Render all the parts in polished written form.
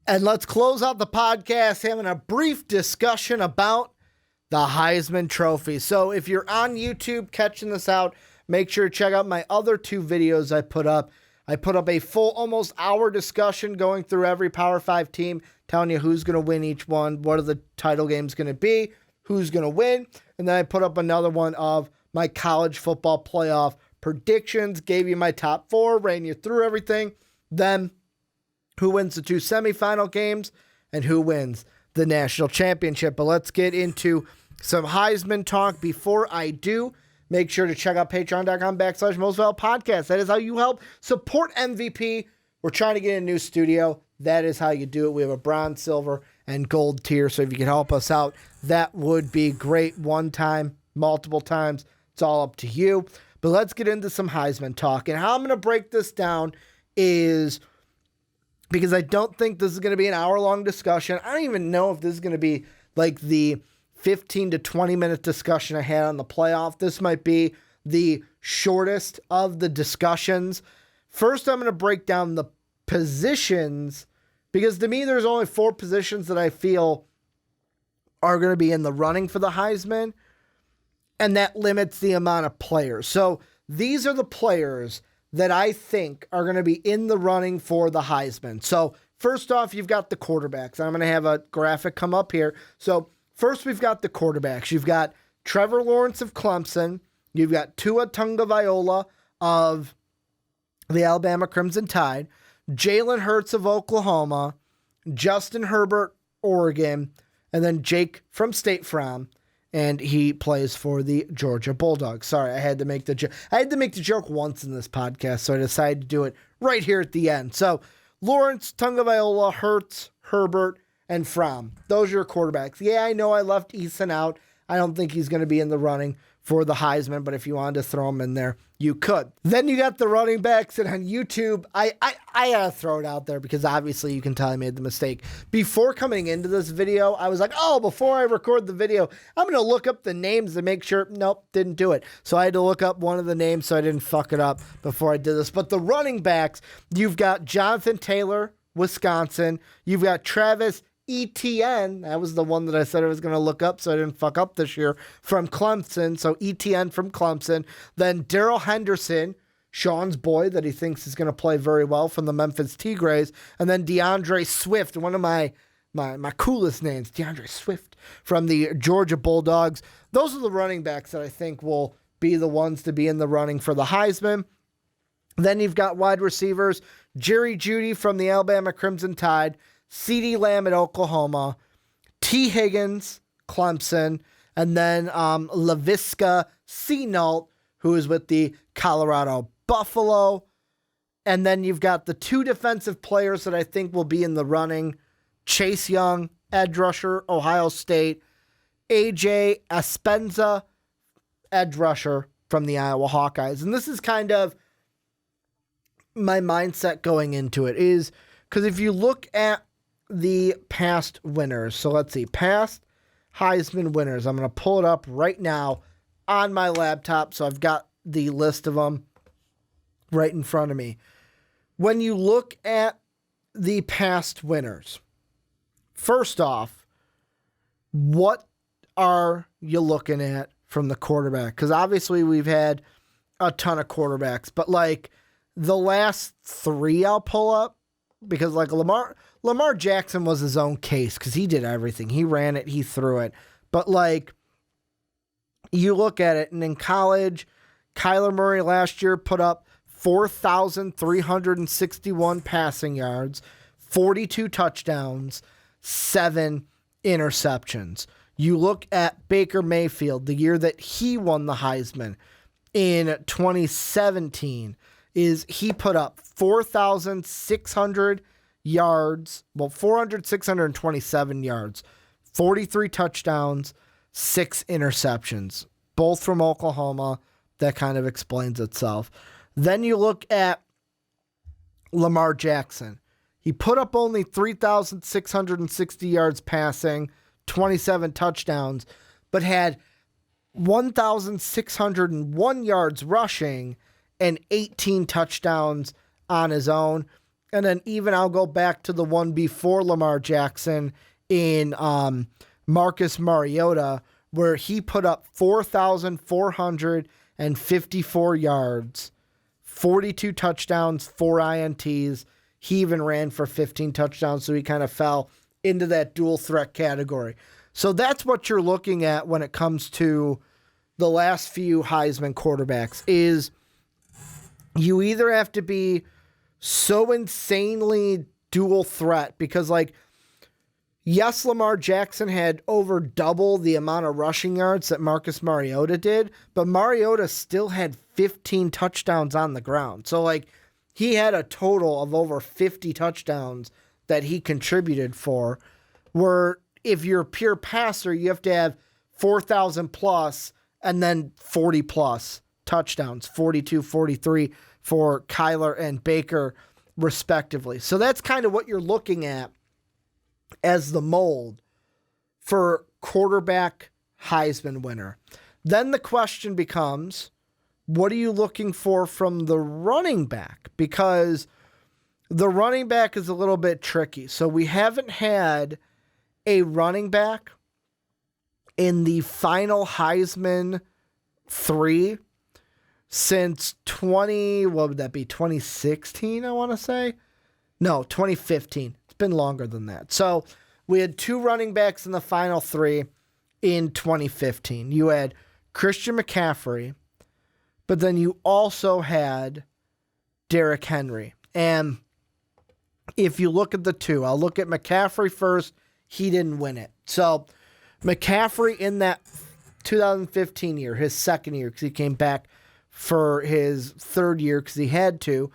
And let's close out the podcast having a brief discussion about the Heisman Trophy. So if you're on YouTube catching this out, make sure to check out my other two videos I put up. I put up a full almost hour discussion going through every Power 5 team, telling you who's going to win each one, what are the title games going to be, who's going to win. And then I put up another one of my college football playoff predictions, gave you my top four, ran you through everything. Then who wins the two semifinal games and who wins the national championship. But let's get into some Heisman talk. Before I do, make sure to check out patreon.com/mostvaluable podcast. That is how you help support MVP. We're trying to get a new studio. That is how you do it. We have a bronze, silver, and gold tier. So if you can help us out, that would be great. One time, multiple times. It's all up to you. But let's get into some Heisman talk. And how I'm going to break this down is, because I don't think this is going to be an hour-long discussion. I don't even know if this is going to be like the 15 to 20-minute discussion I had on the playoff. This might be the shortest of the discussions. First, I'm going to break down the positions, because to me, there's only 4 positions that I feel are going to be in the running for the Heisman, and that limits the amount of players. So these are the players that I think are going to be in the running for the Heisman. So first off, you've got the quarterbacks. I'm going to have a graphic come up here. So first, we've got the quarterbacks. You've got Trevor Lawrence of Clemson. You've got Tua Tagovailoa of the Alabama Crimson Tide. Jalen Hurts of Oklahoma. Justin Herbert, Oregon. And then Jake from State Farm. And he plays for the Georgia Bulldogs. Sorry, I had to make the joke. I had to make the joke once in this podcast, so I decided to do it right here at the end. So Lawrence, Tagovailoa, Hurts, Herbert, and Fromm. Those are your quarterbacks. Yeah, I know I left Eason out. I don't think he's going to be in the running for the Heisman, but if you wanted to throw him in there, you could. Then you got the running backs, and on YouTube, I gotta throw it out there because obviously you can tell I made the mistake. Before coming into this video, I was like, oh, before I record the video, I'm going to look up the names to make sure. Nope, didn't do it. So I had to look up one of the names so I didn't fuck it up before I did this. But the running backs, you've got Jonathan Taylor, Wisconsin. You've got Travis Etienne, that was the one that I said I was going to look up so I didn't fuck up this year, from Clemson. So Etienne from Clemson. Then Darrell Henderson, Sean's boy that he thinks is going to play very well, from the Memphis Tigres. And then DeAndre Swift, one of my coolest names, DeAndre Swift, from the Georgia Bulldogs. Those are the running backs that I think will be the ones to be in the running for the Heisman. Then you've got wide receivers, Jerry Jeudy from the Alabama Crimson Tide, CeeDee Lamb at Oklahoma, T. Higgins, Clemson, and then Laviska Shenault, who is with the Colorado Buffalo. And then you've got the 2 defensive players that I think will be in the running, Chase Young, edge rusher, Ohio State, AJ Espenza, edge rusher from the Iowa Hawkeyes. And this is kind of my mindset going into it, is because if you look at the past winners, so let's see, past Heisman winners, I'm going to pull it up right now on my laptop, so I've got the list of them right in front of me. When you look at the past winners, first off, what are you looking at from the quarterback? Because obviously we've had a ton of quarterbacks, but like the last 3 I'll pull up, because like Lamar Jackson was his own case because he did everything. He ran it, he threw it. But like, you look at it, and in college, Kyler Murray last year put up 4,361 passing yards, 42 touchdowns, 7 interceptions. You look at Baker Mayfield, the year that he won the Heisman in 2017, is he put up 4,600 yards, 627 yards, 43 touchdowns, 6 interceptions, both from Oklahoma. That kind of explains itself. Then you look at Lamar Jackson. He put up only 3,660 yards passing, 27 touchdowns, but had 1,601 yards rushing and 18 touchdowns on his own. And then even I'll go back to the one before Lamar Jackson in Marcus Mariota, where he put up 4,454 yards, 42 touchdowns, 4 INTs. He even ran for 15 touchdowns, so he kind of fell into that dual threat category. So that's what you're looking at when it comes to the last few Heisman quarterbacks, is you either have to be so insanely dual threat because, like, yes, Lamar Jackson had over double the amount of rushing yards that Marcus Mariota did, but Mariota still had 15 touchdowns on the ground. So, like, he had a total of over 50 touchdowns that he contributed for, where if you're a pure passer, you have to have 4,000 plus and then 40 plus touchdowns, 42, 43 for Kyler and Baker, respectively. So that's kind of what you're looking at as the mold for quarterback Heisman winner. Then the question becomes, what are you looking for from the running back? Because the running back is a little bit tricky. So we haven't had a running back in the final Heisman 3 since 2016, I want to say? No, 2015. It's been longer than that. So we had 2 running backs in the final 3 in 2015. You had Christian McCaffrey, but then you also had Derrick Henry. And if you look at the 2, I'll look at McCaffrey first. He didn't win it. So McCaffrey in that 2015 year, his second year, because he came back for his third year because he had to.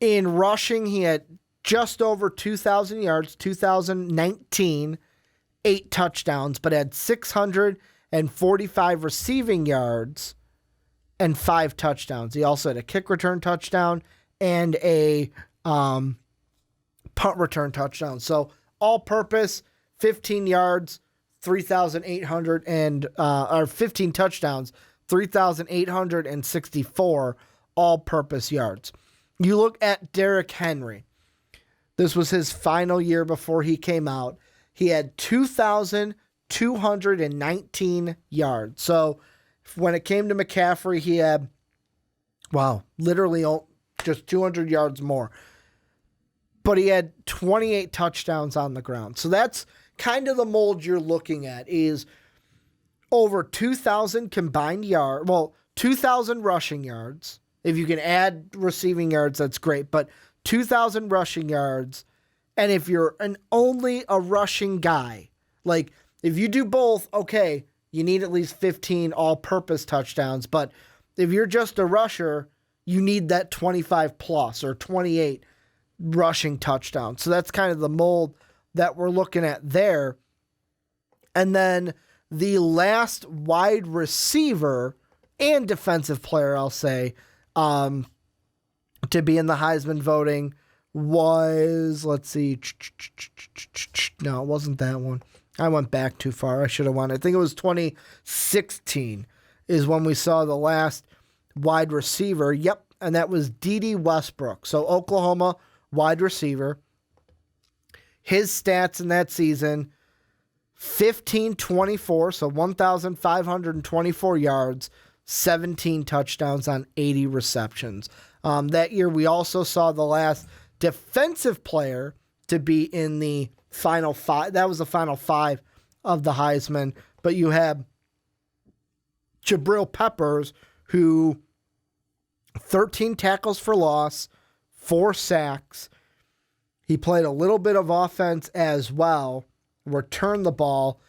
In rushing, he had just over 2,000 yards, 2019, 8 touchdowns, but had 645 receiving yards and 5 touchdowns. He also had a kick return touchdown and a punt return touchdown. So all purpose, 15 yards, 3,800 or 15 touchdowns, 3,864 all-purpose yards. You look at Derrick Henry. This was his final year before he came out. He had 2,219 yards. So when it came to McCaffrey, he had, literally just 200 yards more. But he had 28 touchdowns on the ground. So that's kind of the mold you're looking at, is over 2,000 combined yards. 2,000 rushing yards. If you can add receiving yards, that's great. But 2,000 rushing yards. And if you're only a rushing guy, like if you do both, okay, you need at least 15 all-purpose touchdowns. But if you're just a rusher, you need that 25 plus or 28 rushing touchdowns. So that's kind of the mold that we're looking at there. And then the last wide receiver and defensive player, I'll say, to be in the Heisman voting was, let's see. No, it wasn't that one. I went back too far. I should have won. I think it was 2016 is when we saw the last wide receiver. Yep. And that was D.D. Westbrook. So Oklahoma wide receiver. His stats in that season, 1,524, so 1,524 yards, 17 touchdowns on 80 receptions. That year, we also saw the last defensive player to be in the final 5. That was the final 5 of the Heisman. But you have Jabril Peppers, who 13 tackles for loss, 4 sacks. He played a little bit of offense as well, returned the ball,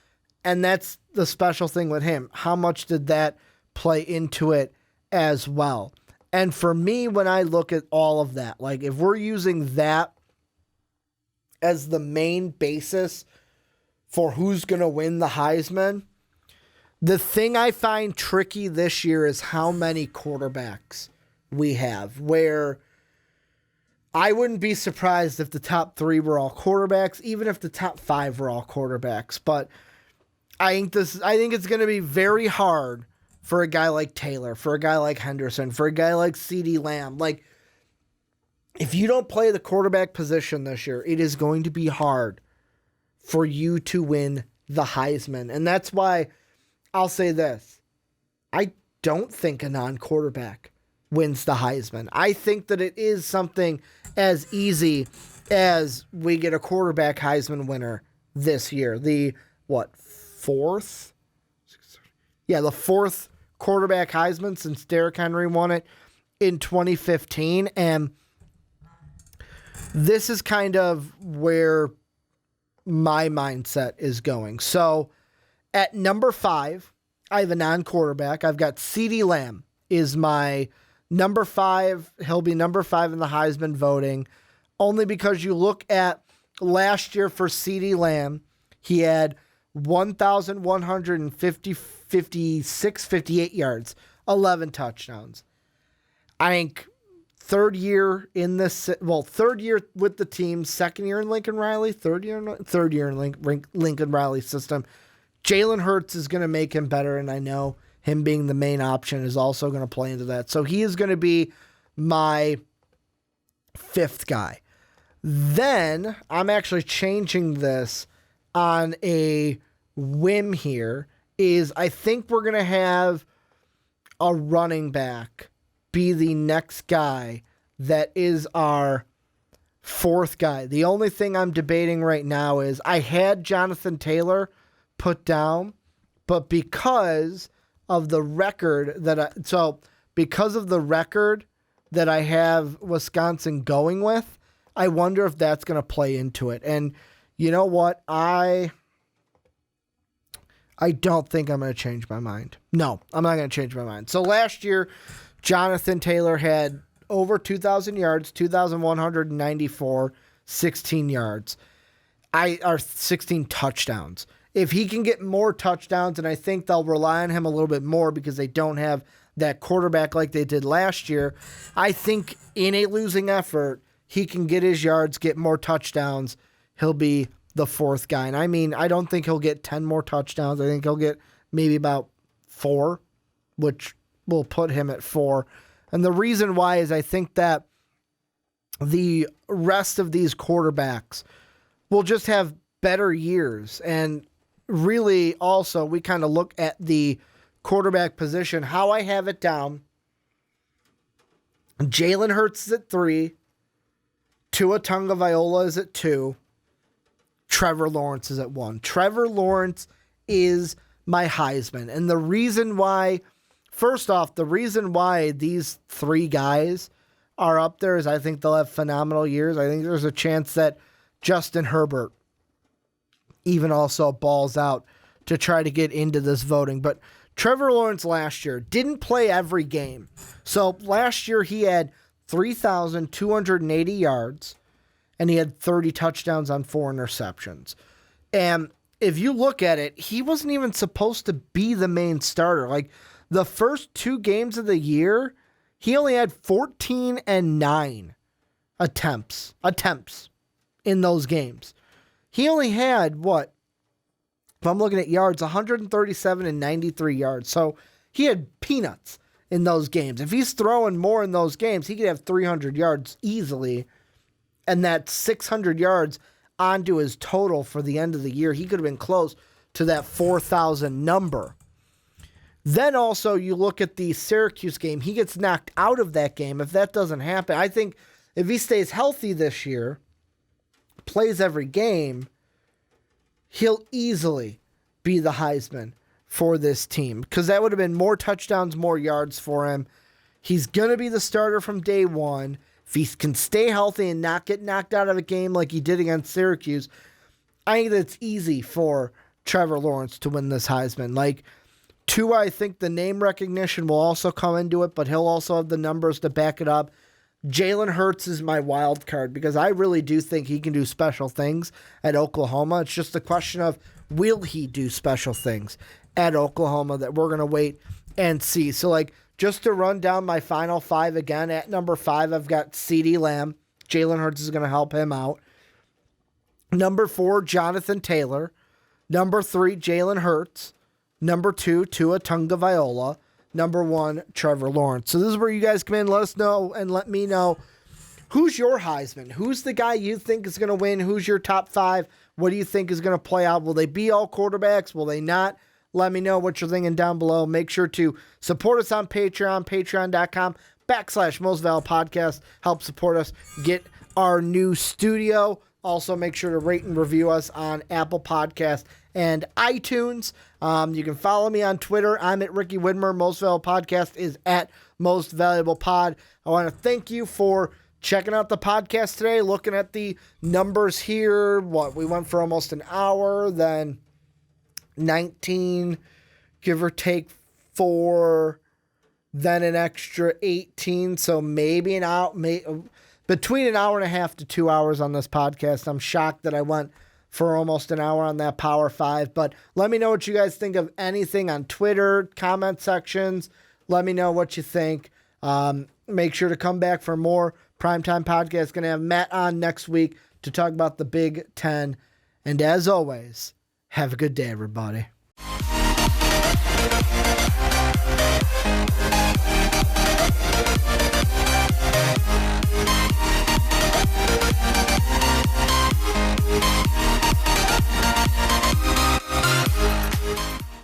and that's the special thing with him. How much did that play into it as well? And for me, when I look at all of that, like if we're using that as the main basis for who's going to win the Heisman, the thing I find tricky this year is how many quarterbacks we have, where I wouldn't be surprised if the top 3 were all quarterbacks, even if the top 5 were all quarterbacks. But I think it's going to be very hard for a guy like Taylor, for a guy like Henderson, for a guy like CeeDee Lamb. Like, if you don't play the quarterback position this year, it is going to be hard for you to win the Heisman. And that's why I'll say this. I don't think a non-quarterback wins the Heisman. I think that it is something as easy as we get a quarterback Heisman winner this year. The, fourth? Yeah, the fourth quarterback Heisman since Derrick Henry won it in 2015. And this is kind of where my mindset is going. So at number 5, I have a non-quarterback. I've got CeeDee Lamb is my number 5. He'll be number 5 in the Heisman voting, only because you look at last year for CeeDee Lamb, he had 58 yards, 11 touchdowns. I think third year with the team, second year in Lincoln Riley, third year in Lincoln Riley system. Jalen Hurts is going to make him better, and I know him being the main option is also going to play into that. So he is going to be my 5th guy. Then I'm actually changing this on a whim here. I think we're going to have a running back be the next guy that is our 4th guy. The only thing I'm debating right now is I had Jonathan Taylor put down, but because of the record that I have Wisconsin going with, I wonder if that's going to play into it. And you know what? I don't think I'm going to change my mind. No, I'm not going to change my mind. So last year, Jonathan Taylor had over 2,000 yards, 2,194, 16 yards. 16 touchdowns. If he can get more touchdowns, and I think they'll rely on him a little bit more because they don't have that quarterback like they did last year, I think in a losing effort, he can get his yards, get more touchdowns. He'll be the 4th guy. And I mean, I don't think he'll get 10 more touchdowns. I think he'll get maybe about 4, which will put him at 4. And the reason why is I think that the rest of these quarterbacks will just have better years. And really also we kind of look at the quarterback position, how I have it down. Jalen Hurts is at 3. Tua Tagovailoa is at 2. Trevor Lawrence is at 1. Trevor Lawrence is my Heisman. And the reason why, first off, the reason why these 3 guys are up there is I think they'll have phenomenal years. I think there's a chance that Justin Herbert even also balls out to try to get into this voting. But Trevor Lawrence last year didn't play every game. So last year he had 3,280 yards and he had 30 touchdowns on 4 interceptions. And if you look at it, he wasn't even supposed to be the main starter. Like the first 2 games of the year, he only had 14 and 9 attempts in those games. He only had if I'm looking at yards, 137 and 93 yards. So he had peanuts in those games. If he's throwing more in those games, he could have 300 yards easily. And that's 600 yards onto his total for the end of the year. He could have been close to that 4,000 number. Then also you look at the Syracuse game. He gets knocked out of that game. If that doesn't happen, I think if he stays healthy this year, plays every game, he'll easily be the Heisman for this team because that would have been more touchdowns, more yards for him. He's going to be the starter from day one. If he can stay healthy and not get knocked out of a game like he did against Syracuse, I think that's easy for Trevor Lawrence to win this Heisman. Like, Tua, I think the name recognition will also come into it, but he'll also have the numbers to back it up. Jalen Hurts is my wild card because I really do think he can do special things at Oklahoma. It's just a question of will he do special things at Oklahoma that we're going to wait and see. So, just to run down my final 5 again, at number 5, I've got CeeDee Lamb. Jalen Hurts is going to help him out. Number 4, Jonathan Taylor. Number 3, Jalen Hurts. Number 2, Tua Tagovailoa. Number 1, Trevor Lawrence. So this is where you guys come in. Let us know and let me know who's your Heisman? Who's the guy you think is going to win? Who's your top 5? What do you think is going to play out? Will they be all quarterbacks? Will they not? Let me know what you're thinking down below. Make sure to support us on Patreon, patreon.com/MostValuedPodcast. Help support us get our new studio. Also, make sure to rate and review us on Apple Podcasts and iTunes. You can follow me on Twitter. I'm at Ricky Widmer. Most Valuable Podcast is at Most Valuable Pod. I want to thank you for checking out the podcast today, looking at the numbers here. We went for almost an hour, then 19, give or take 4, then an extra 18. So maybe between an hour and a half to 2 hours on this podcast. I'm shocked that I went for almost an hour on that Power 5. But let me know what you guys think of anything on Twitter, comment sections. Let me know what you think. Make sure to come back for more Primetime Podcast. Going to have Matt on next week to talk about the Big Ten. And as always, have a good day, everybody.